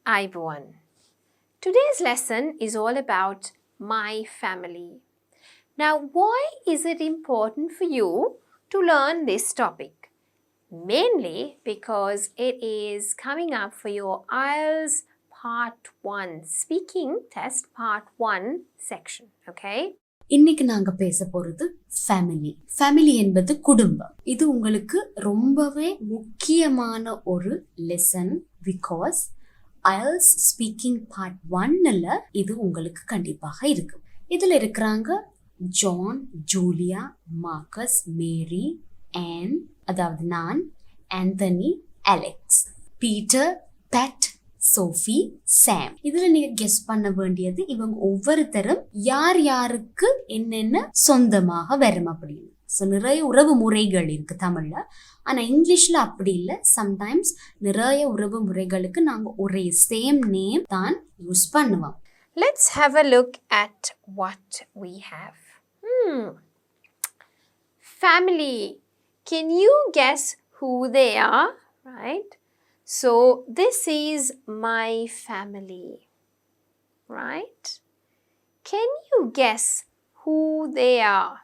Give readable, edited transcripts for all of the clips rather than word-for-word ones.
Aibuan. Today's lesson is all about my family. Now, why is it important for you to learn this topic? Mainly because it is coming up for your IELTS Part 1, Speaking Test Part 1 section, okay? இன்னைக்கு நாங்க பேச போறது family என்பது குடும்பம். இது உங்களுக்கு ரொம்பவே முக்கியமான ஒரு lesson because IELTS speaking part 1ல இது உங்களுக்கு கண்டிப்பாக இருக்கு. இதுல இருக்கிறாங்க John, Julia, Marcus, Mary, Ann, அதாவது நான், Anthony, Alex, Peter, Pat, Sophie, Sam. இதுல நீங்க கெஸ் பண்ண வேண்டியது இவங்க ஒவ்வொருத்தரும் யார் யாருக்கு என்னென்ன சொந்தமாக வரும் அப்படின்னு. நிறைய உறவு முறைகள் இருக்கு தமிழ்ல, ஆனா இங்கிலீஷ்ல அப்படி இல்லை. சம்டைம்ஸ் நிறைய உறவு முறைகளுக்கு நாங்க ஒரே சேம் நேம் தான் யூஸ் பண்ணுவோம். Let's have a look at what we have. Family. Can you guess who they are? Right? So this is my family. Right? Can you guess who they are?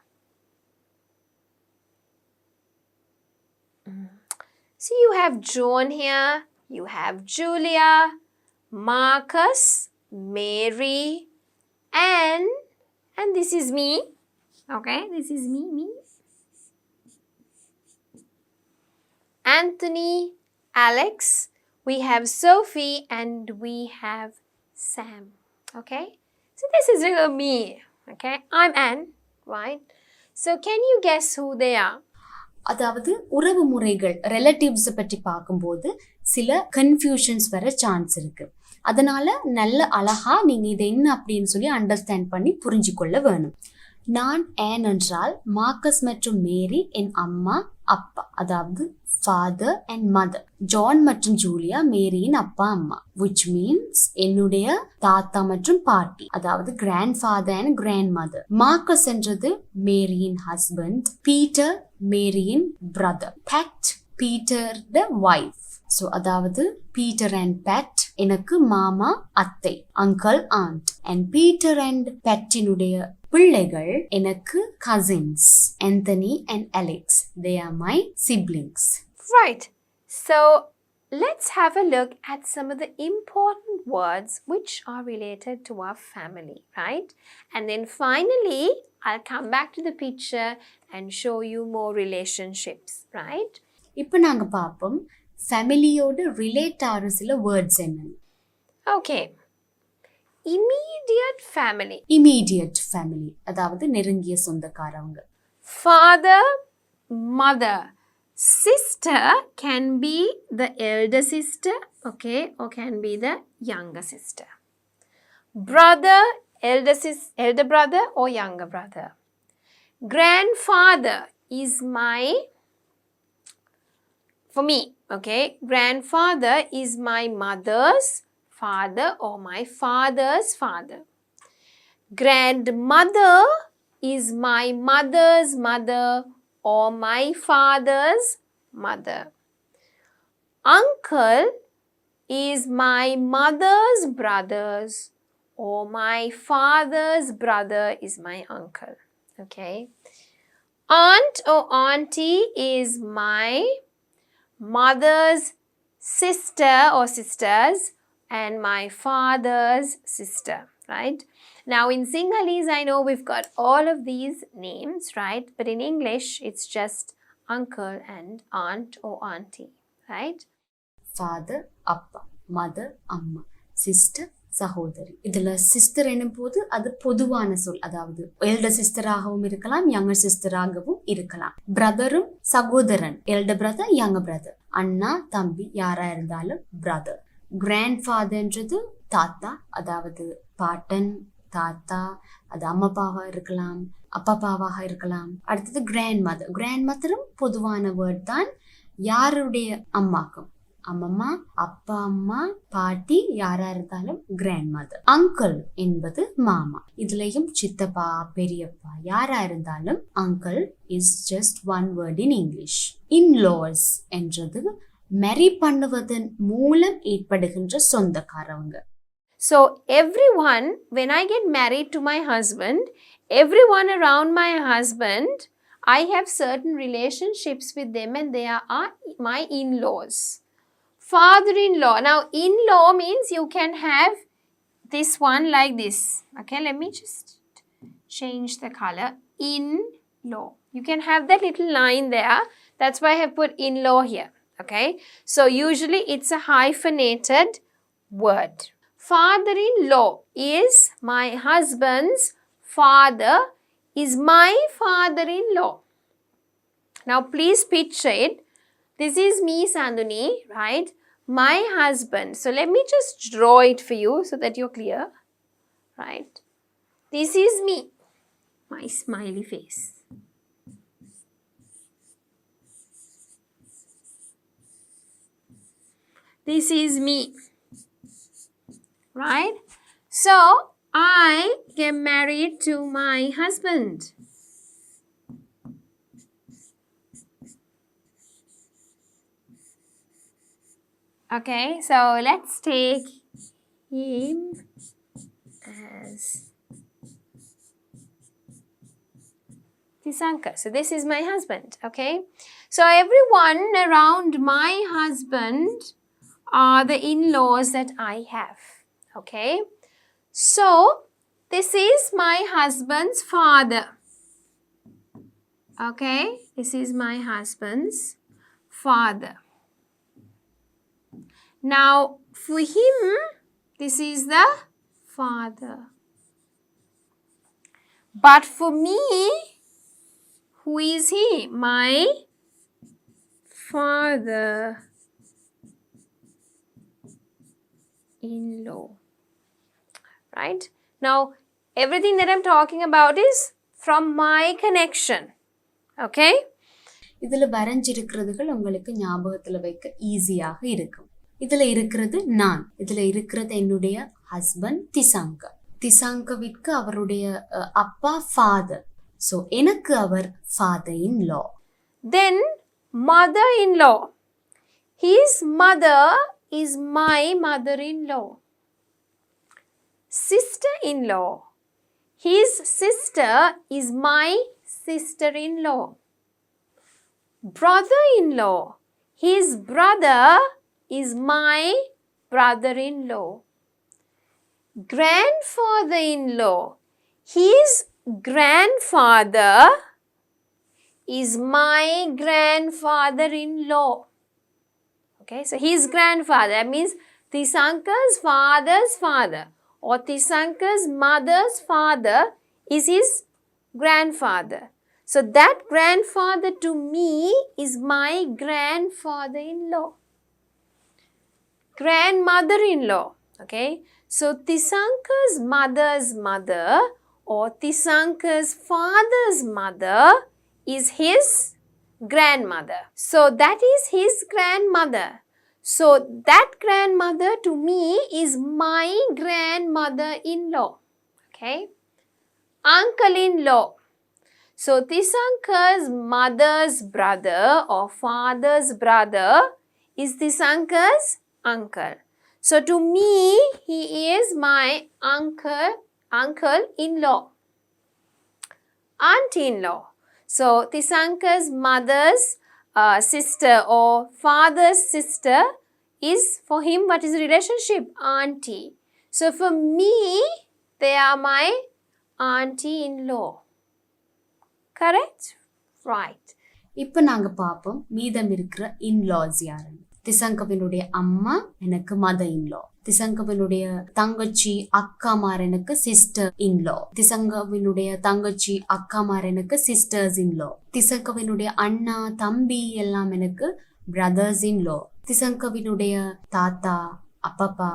So you have John here, you have Julia, Marcus, Mary, and this is me. Okay, this is me. Anthony, Alex, we have Sophie, and we have Sam. Okay, so this is little me. Okay, I'm Anne, right? So can you guess who they are? அதாவது உறவு முறைகள் relatives பற்றி பார்க்கும்போது சில confusions வர chance இருக்கு. அதனால நல்ல அழகா நீங்க இதை என்ன அப்படின்னு சொல்லி அண்டர்ஸ்டாண்ட் பண்ணி புரிஞ்சு கொள்ள வேணும். நான் ஆன் என்றால் மார்க்கஸ் மற்றும் மேரி என் அம்மா அப்பா, அதாவது ஃபாதர் அண்ட் மதர். ஜான் மற்றும் ஜூலியா மேரியின் அப்பா அம்மா, which means என்னுடைய தாத்தா மற்றும் பாட்டி, அதாவது grandfather and grandmother. Marcus என்றது மேரியின் ஹஸ்பண்ட், பீட்டர் மேரியின் brother, Pat Peter the wife. So அதாவது பீட்டர் அண்ட் பேட் எனக்கு மாமா அத்தை, uncle aunt. And Peter and பேட்டினுடைய பிள்ளைகள் எனக்கு cousins, Anthony and Alex. They are my siblings. Right. So let's have a look at some of the important words which are related to our family, right? And then finally, I'll come back to the picture and show you more relationships, right? இப்போ நாங்க பாப்போம் ஃபேமிலியோட relate ஆகிற சில words என்னன்னு. Okay. Immediate family. Immediate family, அதாவது நெருங்கிய சொந்தக்காரங்க. Father, mother. Sister can be the elder sister, okay, or can be the younger sister. Brother, elder brother or younger brother. Grandfather is for me, okay, grandfather is my mother's father or my father's father. Grandmother is my mother's mother or my father's mother. Uncle is my mother's brother's or my father's brother is my uncle. Okay. Aunt or auntie is my mother's sister or sisters and my father's sister, right? Now in Sinhalese, I know we've got all of these names, right? But in English, it's just uncle and aunt or auntie, right? Father, appa, mother, amma, sister, சகோதரி. இதுல sister என்னும் போது அது பொதுவான சொல், அதாவது elder சிஸ்டராகவும் இருக்கலாம், younger சிஸ்டராகவும் இருக்கலாம். பிரதரும் சகோதரன், எல்டர் பிரதர், யங்கர் பிரதர். அண்ணா தம்பி யாரா இருந்தாலும் பிரதர். கிராண்ட் ஃபாதர்ன்றது தாத்தா, அதாவது பாட்டன் தாத்தா, அது அம்மாப்பாவா இருக்கலாம், அப்பாப்பாவாக இருக்கலாம். அடுத்தது கிராண்ட் மதர். கிராண்ட் மதரும் பொதுவான வேர்ட் தான் யாருடைய அம்மாக்கும். அம்மம்மா, அப்பா அம்மா, பாட்டி யாரா இருந்தாலும் கிராண்ட் மதர். அங்கிள் என்பது மாமா. இதுலயும் சித்தப்பா, பெரியப்பா யாரா இருந்தாலும் uncle is just one word in English. In-laws என்றது மேரி பண்ணுவதன் மூலம் ஏற்படுகின்ற சொந்தக்காரவங்க. So everyone, when I get married to my husband, everyone around my husband, I have certain relationships with them and they are my in-laws. Father-in-law. Now in-law means you can have this one like this. Okay, let me just change the color. In-law. You can have that little line there. That's why I have put in-law here. Okay, so usually it's a hyphenated word. Father-in-law is my husband's father, is my father-in-law. Now please picture it. This is me, Sanduni, right? My husband. So let me just draw it for you so that you're clear, right? This is me, my smiley face. This is me, right? So I get married to my husband. Okay, so let's take him as Tisanka. So this is my husband, okay? So everyone around my husband are the in-laws that I have, okay? So this is my husband's father, okay? This is my husband's father. Now for him, this is the father. But for me, who is he? My father-in-law. Right? Now, everything that I'm talking about is from my connection. Okay? இதுல வரைஞ்சிருக்கிறதுகள் உங்களுக்கு ஞாபகத்துல வைக்க ஈஸியாக இருக்கும். இதுல இருக்கிறது நான், இதுல இருக்கிறது என்னுடைய ஹஸ்பண்ட் திசாங்க. திசாங்கவிற்கு அவருடைய அப்பா ஃபாதர். ஸோ எனக்கு அவர் father in law. Then mother-in-law. His mother is my mother-in-law. Sister-in-law. His sister is my sister-in-law. Brother-in-law. His brother is my brother-in-law. Grandfather-in-law. His grandfather is my grandfather-in-law. Okay, so his grandfather, that means Tisanka's father's father or Tisanka's mother's father is his grandfather. So that grandfather to me is my grandfather-in-law. Grandmother-in-law. Okay, so Tisanka's mother's mother or Tisanka's father's mother is his grandmother. So that is his grandmother. So that grandmother to me is my grandmother-in-law. Okay, uncle-in-law. So Tisanka's mother's brother or father's brother is Tisanka's uncle. So to me, he is my uncle-in-law. Auntie-in-law. So Tisanka's mother's sister or father's sister is for him what is the relationship? Auntie. So for me, they are my auntie-in-law. Correct? Right. இப்போ நாங்க பார்ப்போம் மீதம் இருக்கிற in-laws யாருன்னு. திசங்கவினுடைய அம்மா எனக்கு mother in law. திசங்கவினுடைய தங்கச்சி அக்காமார் எனக்கு சிஸ்டர் இன்லா. திசங்கவினுடைய தங்கச்சி அக்காமார் எனக்கு சிஸ்டர்ஸ் இன்லா. திசங்கவினுடைய அண்ணா தம்பி எல்லாம் எனக்கு பிரதர்ஸ் இன்லா. திசங்கவினுடைய தாத்தா அப்பப்பா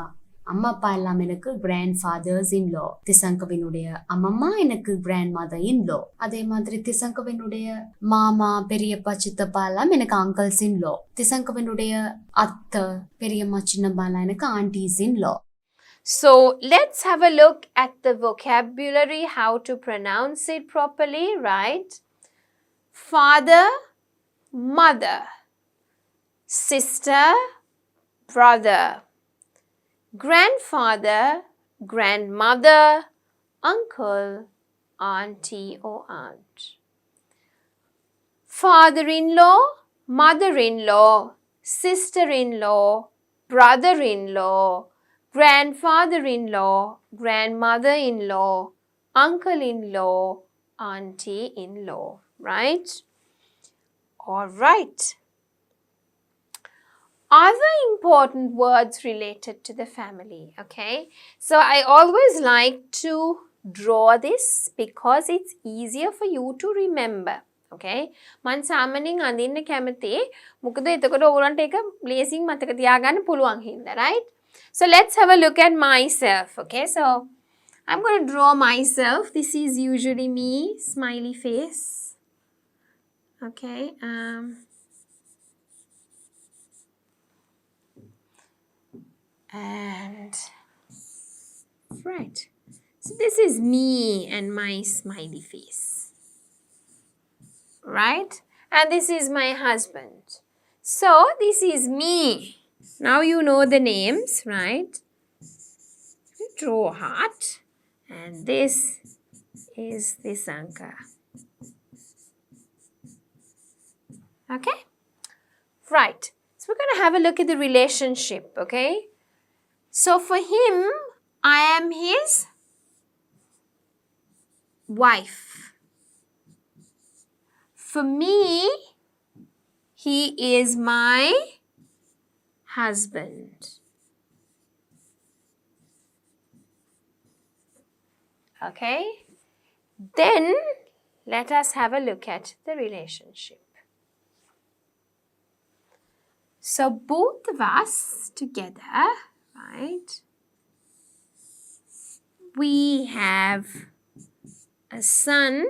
அம்மா அப்பா எல்லாம் எனக்கு கிராண்ட் ஃபாதர்ஸ் இன்லா. திசங்கவினுடைய அம்மம்மா எனக்கு கிராண்ட் மதர் இன்லா. அதே மாதிரி திசங்கவினுடைய மாமா பெரியப்பா சித்தப்பா எல்லாம் எனக்கு அங்கிள்ஸ் இன்லா. திசங்கவினுடைய அத்தை பெரியம்மா சின்னம்மா எல்லாம் எனக்கு Andes in-law. So let's have a look at the vocabulary, how to pronounce it properly, right? Father, mother, sister, brother, grandfather, grandmother, uncle, auntie or aunt. Father-in-law, mother-in-law, sister-in-law, brother-in-law, grandfather-in-law, grandmother-in-law, uncle-in-law, auntie-in-law, right? All right. Other important words related to the family, okay? So I always like to draw this because it's easier for you to remember. Okay, මන් සාමාන්‍යයෙන් අඳින්න කැමති මොකද එතකොට ඕගොල්ලන්ට ඒක ලේසියෙන් මතක තියාගන්න පුළුවන් හින්දා, right? So let's have a look at myself. Okay, so I'm going to draw myself. This is usually me, smiley face. Okay, and right, so this is me and my smiley face. Right? And this is my husband. So, this is me. Now you know the names, right? Draw a heart. And this is this Anka. Okay? Right. So, we're going to have a look at the relationship, okay? So, for him, I am his wife. For me, he is my husband. Okay? Then, let us have a look at the relationship. So, both of us together, right? We have a son.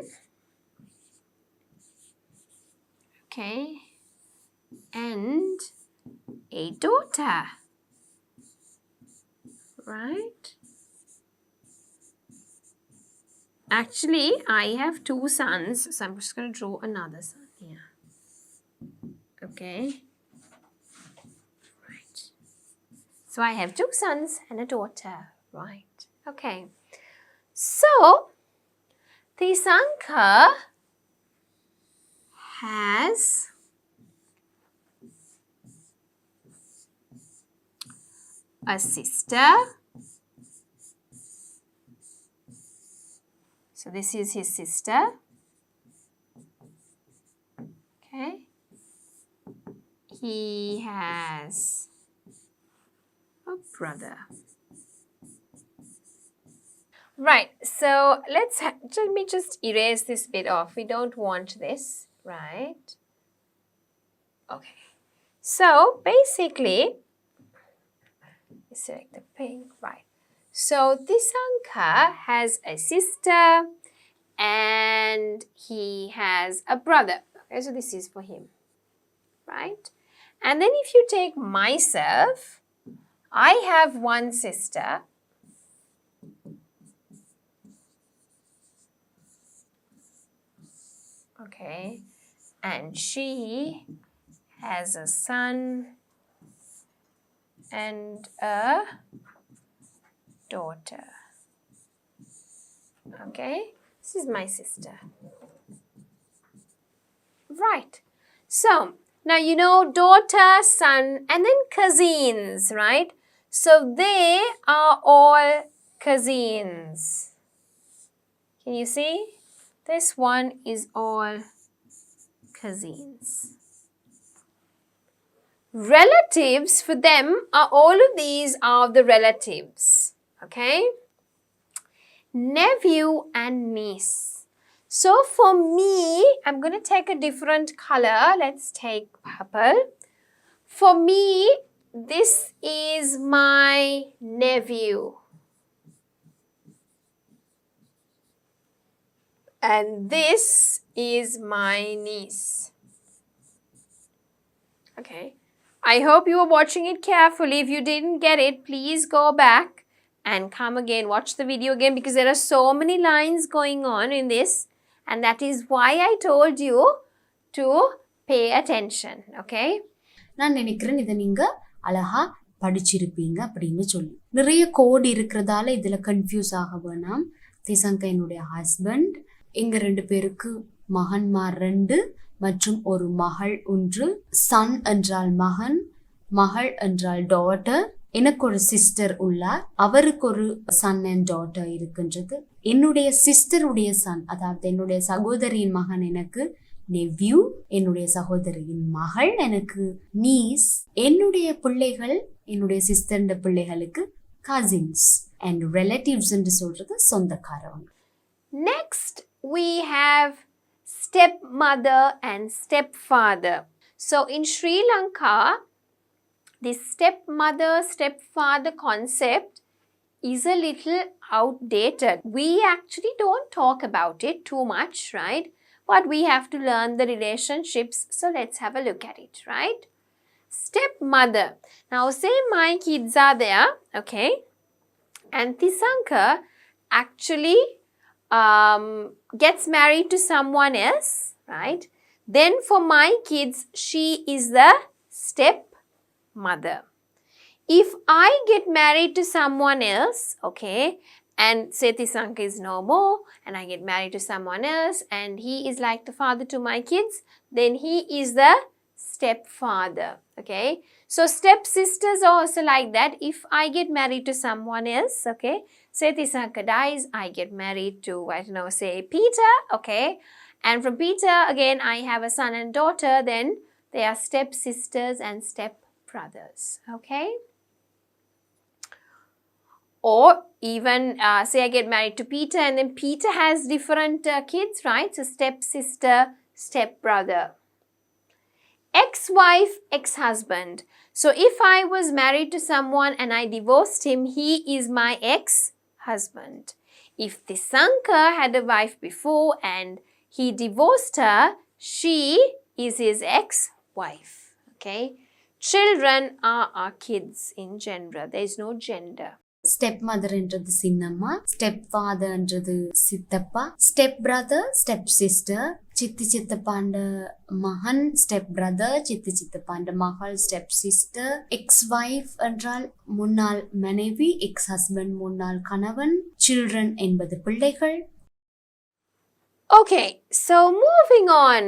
Okay, and a daughter, right? Actually, I have two sons, so I'm just going to draw another son here. Okay, right. So I have two sons and a daughter, right? Okay, so this Anka has a sister. So this is his sister. Okay. He has a brother. Right. So let me just erase this bit off. We don't want this. Right? Okay. So, basically, select the pink, right. So, this Anka has a sister and he has a brother. Okay, so this is for him, right? And then if you take myself, I have one sister. Okay. And she has a son and a daughter. Okay, this is my sister. Right. So, now you know daughter, son, and then cousins, right? So, they are all cousins. Can you see? This one is all cousins. Relatives, for them, are all of these are the relatives. Okay? Nephew and niece. So for me, I'm going to take a different color. Let's take purple. For me, this is my nephew. And this is my niece. Okay. I hope you were watching it carefully. If you didn't get it, please go back and come again. Watch the video again because there are so many lines going on in this. And that is why I told you to pay attention. Okay. நான் நினைக்கிறேன் இதை நீங்க அழகா படிச்சிருப்பீங்க அப்படின்னு சொல்லி. நிறைய கோடு இருக்கிறதால இதுல கன்ஃபியூஸ் ஆக வேணாம். திசங்க என்னுடைய ஹஸ்பண்ட், எங்க 2 பேருக்கு மகன்மார் 2 மற்றும் ஒரு மகள் 1. சன் என்றால் மகன், மகள் என்றால் டாட்டர். எனக்கு ஒரு சிஸ்டர் உள்ளார், அவருக்கு ஒரு சன் அண்ட் டாட்டர் இருக்கின்றது. என்னுடைய சிஸ்டருடைய சன், அதாவது என்னுடைய சகோதரியின் மகன் எனக்கு நெவ்யூ, என்னுடைய சகோதரியின் மகள் எனக்கு நீஸ், என்னுடைய பிள்ளைகள் என்னுடைய சிஸ்டர் பிள்ளைகளுக்கு கசின்ஸ் அண்ட் ரிலேட்டிவ்ஸ் என்று சொல்றது சொந்தக்காரவங்க. Next we have stepmother and stepfather. So in Sri Lanka, this stepmother stepfather concept is a little outdated. We actually don't talk about it too much, right? But we have to learn the relationships. So let's have a look at it, right? Stepmother. Now say my kids are there, okay? And Tisanka actually gets married to someone else, right? Then for my kids, she is the stepmother. If I get married to someone else, okay, and say Tisanka is no more and I get married to someone else and he is like the father to my kids, then he is the stepfather, okay? So stepsisters are also like that. If I get married to someone else, okay, say Tisanka dies, I get married to, I don't know, say Peter, okay, and from Peter again I have a son and daughter, then they are stepsisters and stepbrothers, okay? Or even say I get married to Peter and then Peter has different kids, right? So stepsister, stepbrother. Ex-wife, ex-husband. So if I was married to someone and I divorced him, he is my ex-husband. If Tisanka had a wife before and he divorced her, she is his ex-wife, okay? Children are our kids in general. There is no gender. Step மதர்ன்றது சின்னம்மா, step ஃபாதர்ன்றது சித்தப்பா, step brother, step sister, சித்தி சித்தப்பாண்ட மகன் step brother, சித்தி சித்தப்பாண்ட மகள் step sister. X wife என்றால் முன்னாள் மனைவி, எக்ஸ் ஹஸ்பண்ட் முன்னாள் கணவன், சில்ட்ரன் என்பது பிள்ளைகள். Okay, so moving on.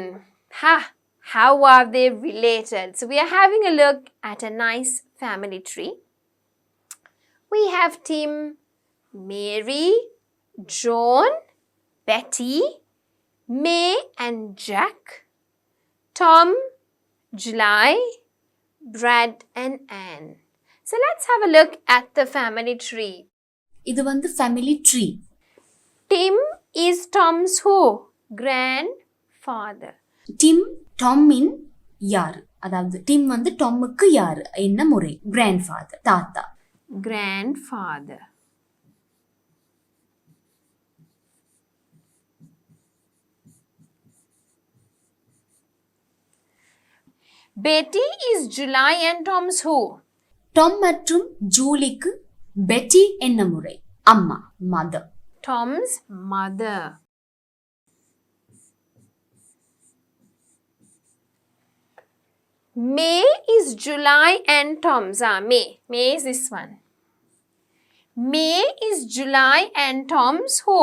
How are they related? So we are having a look at a nice family tree. We have Tim, Mary, John, Betty, May and Jack, Tom, July, Brad and Anne. So let's have a look at the family tree. இது வந்து family tree. Tim is Tom's who? Grandfather. Tim, Tomin யார்? அதாவது Tim வந்து Tomக்கு யார்? என்ன முறை? Grandfather, தாத்தா. Grandfather. Betty is July and Tom's who? Tom மற்றும் ஜூலிக்கு பெட்டி என்ன முறை? அம்மா, mother. Tom's mother. May is July and Tom's. May. May is this one. May is July and Tom's who?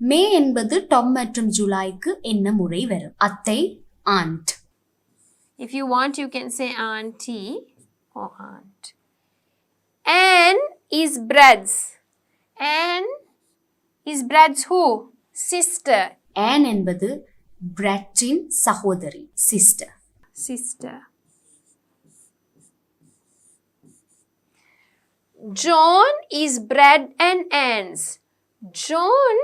மே என்பது டாம் மற்றும் ஜூலைக்கு என்ன முறை வரும்? அத்தை, aunt. If you want, you can say auntie or aunt. Anne is Brad's. Anne is Brad's who? Sister. Anne என்பது பிராட்டின் சகோதரி, sister. Sister. John is Brad and Anne's. John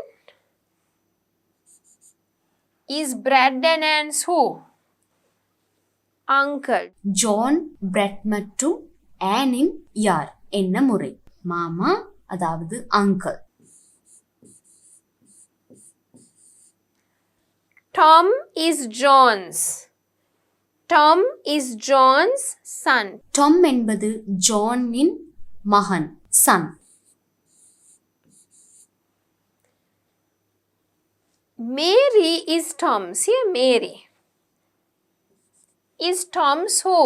is Brad and Anne's who? Uncle. John, Brad மற்றும் Anneன் யார்? என்ன முறை? மாமா, அதாவது uncle. Tom is John's. Tom is John's son. Tom என்பது ஜானின் மகன், son. Mary is Tom's. Here Mary is Tom's who?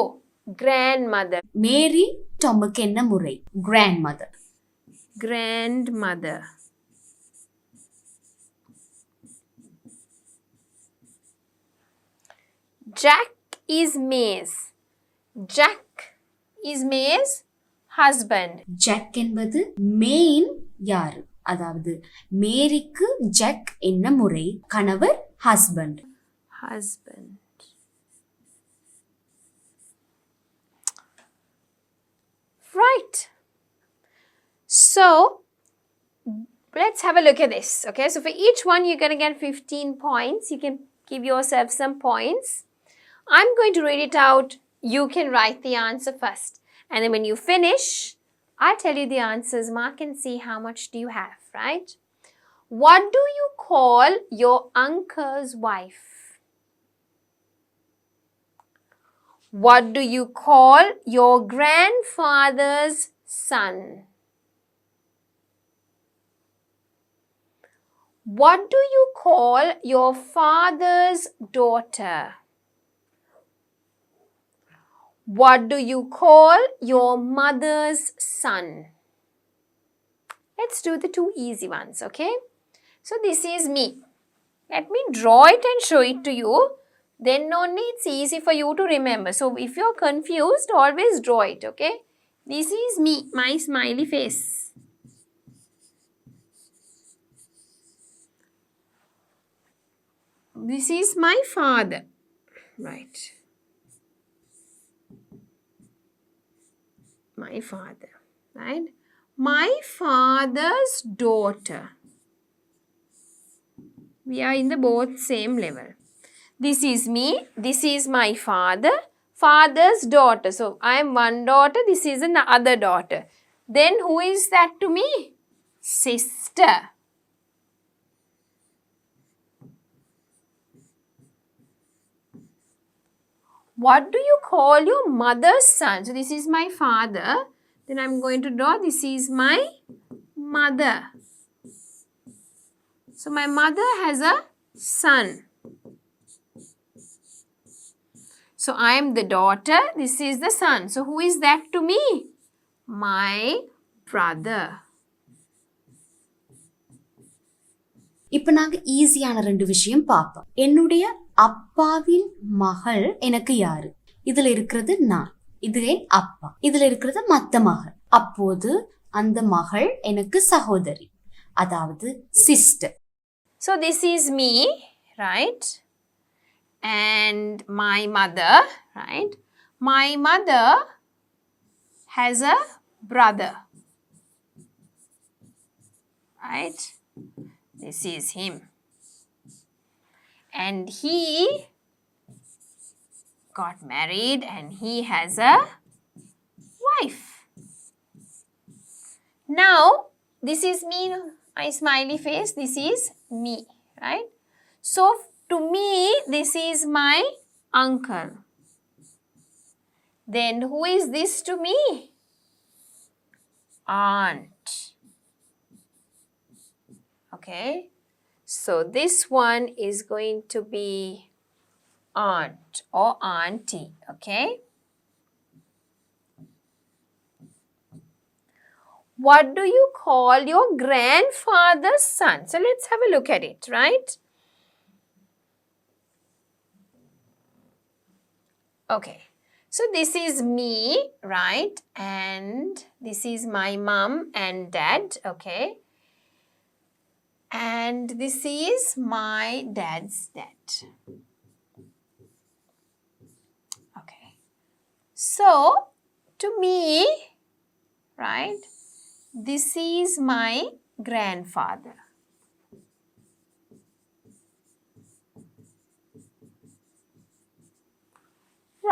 grandmother. மேரி டாமுக்கு என்ன முறை? grandmother. Grandmother. Jack is May's. Jack is May's husband. Jack என்பது மேயின் யாரு? அதாவது மேரிக்கு ஜாக் என்ன முறை? கணவர், husband. Husband. Right. So, let's have a look at this. Okay, so for each one you're going to get 15 points. You can give yourself some points. I'm going to read it out. You can write the answer first. And then when you finish, I'll tell you the answers. Mark and see how much do you have, right? What do you call your uncle's wife? What do you call your grandfather's son? What do you call your father's daughter? What do you call your mother's son? Let's do the two easy ones, okay? So this is me. Let me draw it and show it to you. Then only it's easy for you to remember. So if you're confused, always draw it, okay? This is me, my smiley face. This is my father, right? My father, right? My father's daughter. We are in the both same level. This is me. This is my father. Father's daughter. So, I am one daughter. This is another daughter. Then, who is that to me? Sister. What do you call your mother's son? So, this is my father. Then, I am going to draw. This is my mother. So, my mother has a son. So, I am the daughter. This is the son. So, who is that to me? My brother. இப்ப நாங்க ஈஸியான 2 விஷயம் பார்ப்போம். என்னுடைய அப்பாவின் மகள் எனக்கு யாரு? இதுல இருக்கிறது நான். இதுவே அப்பா. இதுல இருக்கிறது மத்த மகள். அப்போது அந்த மகள் எனக்கு சகோதரி. அதாவது sister. So, this is me, right? And my mother, right? My mother has a brother, right? This is him. And he got married and he has a wife. Now, this is me, my smiley face. This is me, right? So, to me, this is my uncle. Then, who is this to me? Aunt. Okay. So, this one is going to be aunt or auntie. Okay. What do you call your grandfather's son? So, let's have a look at it, right? Okay. So, this is me, right? And this is my mom and dad, okay? And this is my dad's dad. Okay. So, to me, right? This is my grandfather.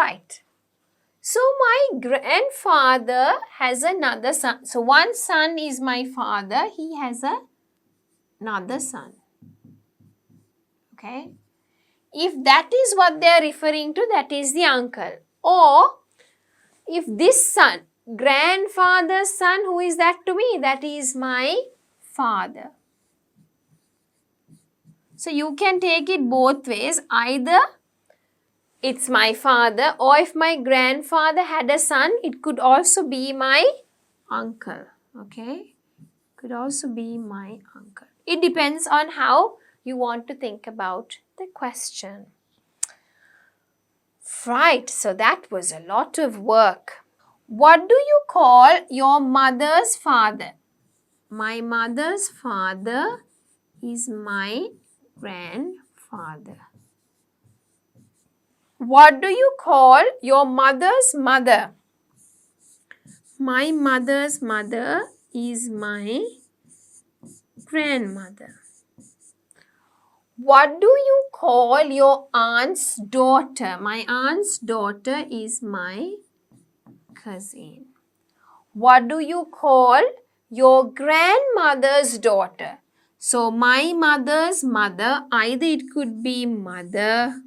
Right. So, my grandfather has another son. So, one son is my father. He has another son. Okay. If that is what they are referring to, that is the uncle. Or, if this son, grandfather's son, who is that to me? That is my father. So, you can take it both ways. Either it's my father, or if my grandfather had a son, it could also be my uncle. Okay, could also be my uncle. It depends on how you want to think about the question. Right, so that was a lot of work. What do you call your mother's father? My mother's father is my grandfather. What do you call your mother's mother? My mother's mother is my grandmother. What do you call your aunt's daughter? My aunt's daughter is my cousin. What do you call your grandmother's daughter? So my mother's mother, either it could be mother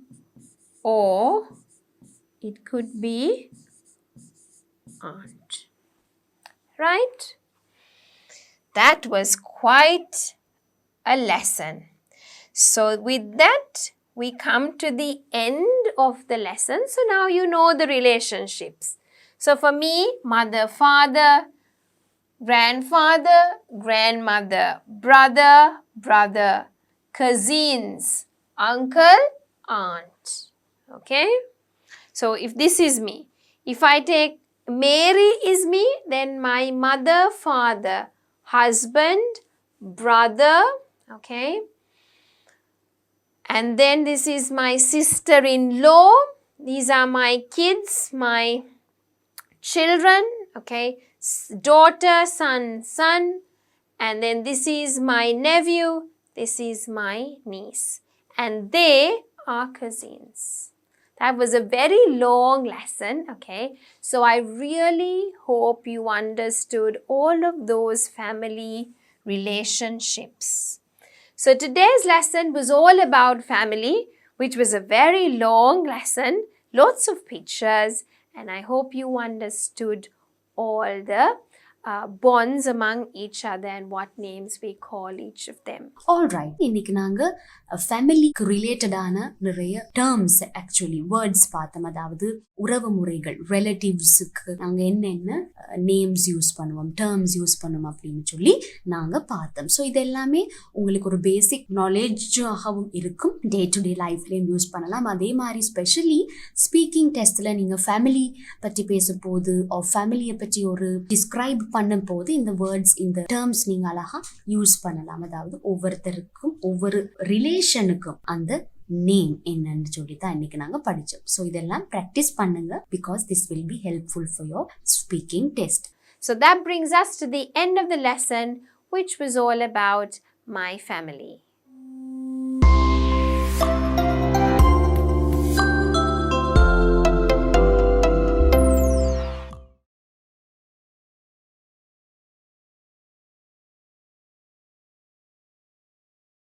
or it could be aunt. Right? That was quite a lesson. So with that, we come to the end of the lesson. So now you know the relationships. So for me, mother, father, grandfather, grandmother, brother, brother, cousins, uncle, aunt. Okay? So if this is me, if I take Mary is me, then my mother, father, husband, brother, okay? And then this is my sister-in-law. These are my kids, my children, okay? Daughter, son, son. And then this is my nephew. This is my niece. And they are cousins. That was a very long lesson, okay? So I really hope you understood all of those family relationships. So today's lesson was all about family, which was a very long lesson, lots of pictures, and I hope you understood all the bonds among each other and what names we call each of them. Alright, இன்னைக்கு நாங்க ஃபேமிலிக்கு ரிலேட்டடான நிறைய terms, actually words பார்த்தோம். அதாவது உறவு முறைகள், ரிலேட்டிவ்ஸுக்கு நாங்க என்னென்ன நேம்ஸ் யூஸ் பண்ணுவோம், டேர்ம்ஸ் யூஸ் பண்ணுவோம் அப்படின்னு சொல்லி நாங்க பார்த்தோம். ஸோ இது எல்லாமே உங்களுக்கு ஒரு பேசிக் நாலேஜாகவும் இருக்கும், டே டு டே லைஃப்லேயும் யூஸ் பண்ணலாம். அதே மாதிரி ஸ்பெஷலி ஸ்பீக்கிங் டெஸ்ட்டில் நீங்கள் ஃபேமிலி பற்றி பேசும்போது ஃபேமிலியை பற்றி ஒரு டிஸ்கிரைப் பண்ணும் போது இந்த வேர்ட்ஸ், இந்த டேர்ம்ஸ் நீங்கள் அழகா யூஸ் பண்ணலாம். அதாவது ஒவ்வொருத்தருக்கும் ஒவ்வொரு ரிலேஷனுக்கும் அந்த நேம் என்னன்னு சொல்லி தான் இன்னைக்கு நாங்கள் படித்தோம். ஸோ இதெல்லாம் ப்ராக்டிஸ் பண்ணுங்க, because this will be helpful for your speaking test. So that brings us to the end of the lesson, which was all about my family.